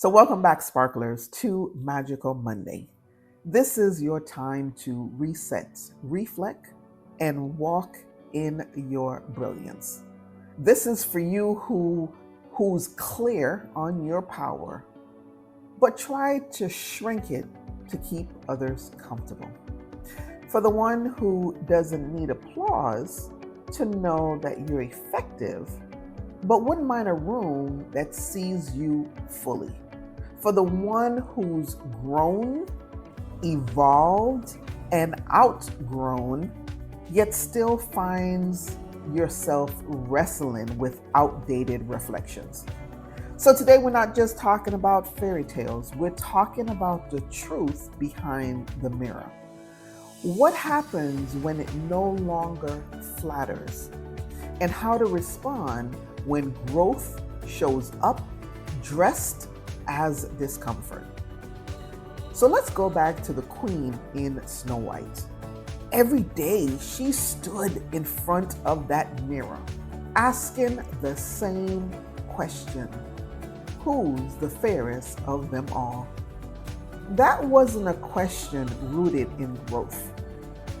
So, welcome back, sparklers, to Magical Monday. This is your time to reset, reflect, and walk in your brilliance. This is for you who's clear on your power, but try to shrink it to keep others comfortable. For the one who doesn't need applause to know that you're effective, but wouldn't mind a room that sees you fully. For the one who's grown, evolved, and outgrown, yet still finds yourself wrestling with outdated reflections. So today we're not just talking about fairy tales, we're talking about the truth behind the mirror. What happens when it no longer flatters? And how to respond when growth shows up dressed as discomfort. So let's go back to the queen in Snow White. Every day she stood in front of that mirror, asking the same question: who's the fairest of them all? That wasn't a question rooted in growth.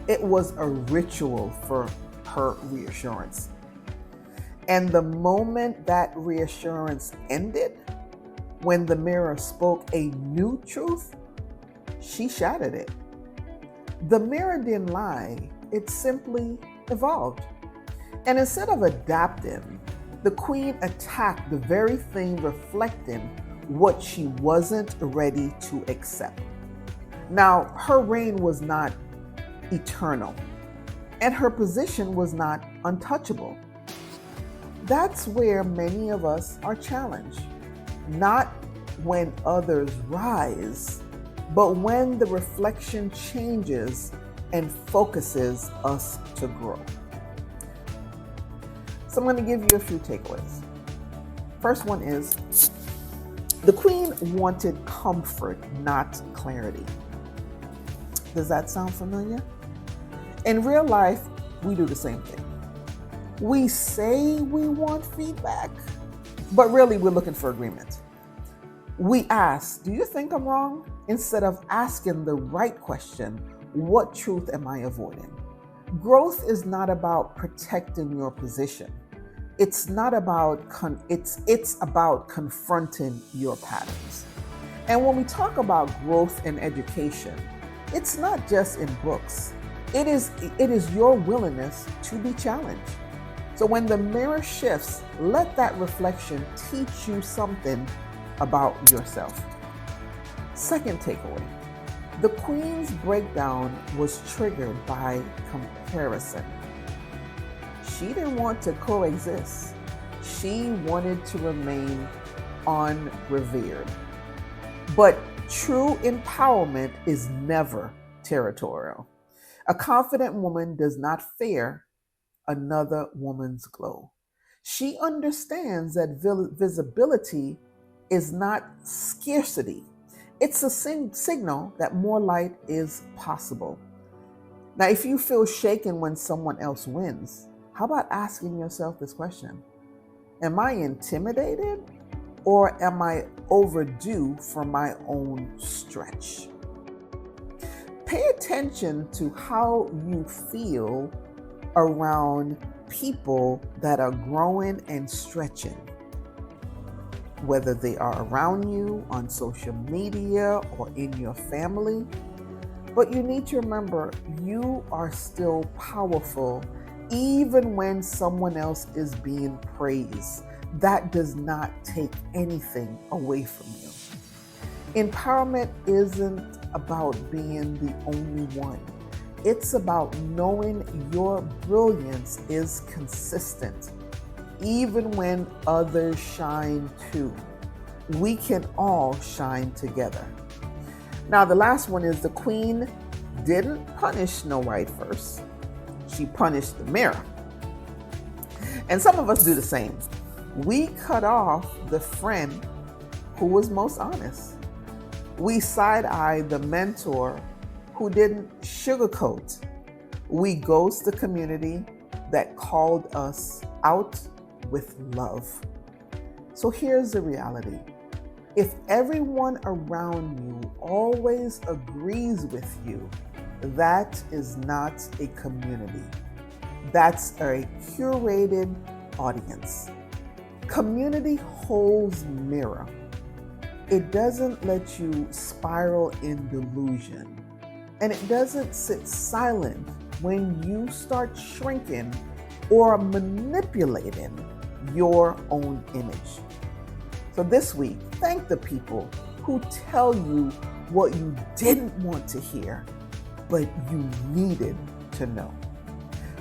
It was a ritual for her reassurance. And the moment that reassurance ended, when the mirror spoke a new truth, she shattered it. The mirror didn't lie, it simply evolved. And instead of adapting, the queen attacked the very thing reflecting what she wasn't ready to accept. Now, her reign was not eternal, and her position was not untouchable. That's where many of us are challenged. Not when others rise, but when the reflection changes and focuses us to grow. So I'm going to give you a few takeaways. First one is, the queen wanted comfort, not clarity. Does that sound familiar? In real life, we do the same thing. We say we want feedback, but really we're looking for agreement. We ask, do you think I'm wrong? Instead of asking the right question, what truth am I avoiding? Growth is not about protecting your position. It's about confronting your patterns. And when we talk about growth in education, it's not just in books. It is your willingness to be challenged. So when the mirror shifts, let that reflection teach you something about yourself. Second takeaway, the queen's breakdown was triggered by comparison. She didn't want to coexist. She wanted to remain unrevered. But true empowerment is never territorial. A confident woman does not fear another woman's glow. She understands that visibility is not scarcity. It's a signal that more light is possible. Now, if you feel shaken when someone else wins, how about asking yourself this question? Am I intimidated, or am I overdue for my own stretch? Pay attention to how you feel around people that are growing and stretching, whether they are around you on social media or in your family. But you need to remember, you are still powerful even when someone else is being praised. That does not take anything away from you. Empowerment isn't about being the only one. It's about knowing your brilliance is consistent, even when others shine too. We can all shine together. Now, the last one is, the queen didn't punish Snow White first. She punished the mirror. And some of us do the same. We cut off the friend who was most honest. We side-eye the mentor who didn't sugarcoat. We ghost the community that called us out with love. So here's the reality. If everyone around you always agrees with you, that is not a community. That's a curated audience. Community holds mirror. It doesn't let you spiral in delusion. And it doesn't sit silent when you start shrinking or manipulating your own image. So this week, thank the people who tell you what you didn't want to hear, but you needed to know.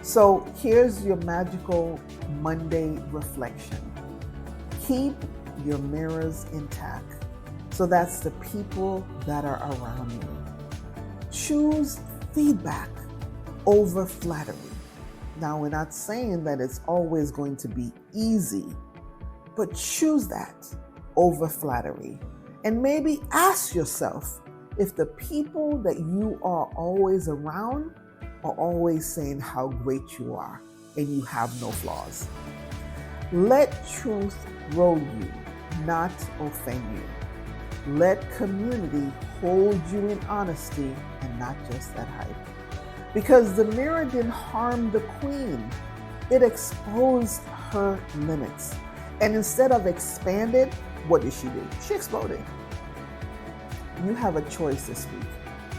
So here's your magical Monday reflection. Keep your mirrors intact. So that's the people that are around you. Choose feedback over flattery. Now, we're not saying that it's always going to be easy, but choose that over flattery. And maybe ask yourself if the people that you are always around are always saying how great you are and you have no flaws. Let truth grow you, not offend you. Let community hold you in honesty and not just that hype. Because the mirror didn't harm the queen. It exposed her limits. And instead of expanded, what did she do? She exploded. You have a choice this week.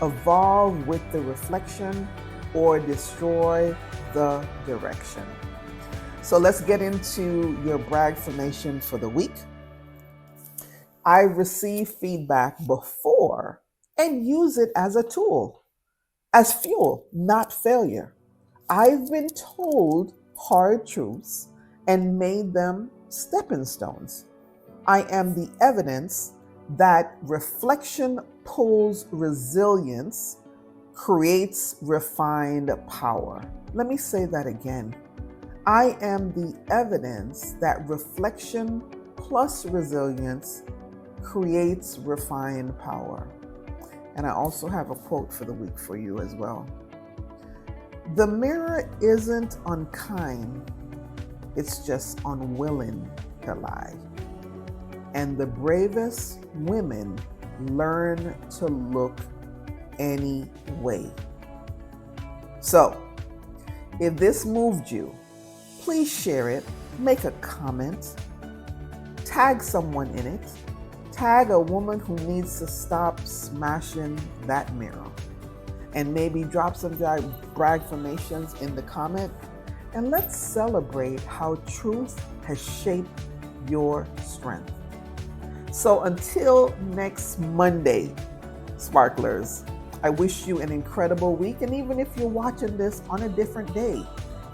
Evolve with the reflection or destroy the direction. So let's get into your bragfirmation for the week. I receive feedback before and use it as a tool, as fuel, not failure. I've been told hard truths and made them stepping stones. I am the evidence that reflection pulls resilience, creates refined power. Let me say that again. I am the evidence that reflection plus resilience creates refined power. And I also have a quote for the week for you as well. The mirror isn't unkind, it's just unwilling to lie. And the bravest women learn to look any way. So, if this moved you, please share it, make a comment, tag someone in it, tag a woman who needs to stop smashing that mirror, and maybe drop some bragfirmations in the comment, and let's celebrate how truth has shaped your strength. So until next Monday, sparklers, I wish you an incredible week. And even if you're watching this on a different day,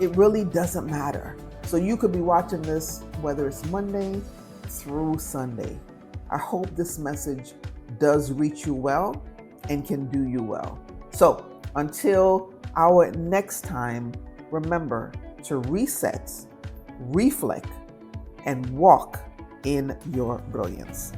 it really doesn't matter. So you could be watching this whether it's Monday through Sunday. I hope this message does reach you well and can do you well. So until our next time, remember to reset, reflect, and walk in your brilliance.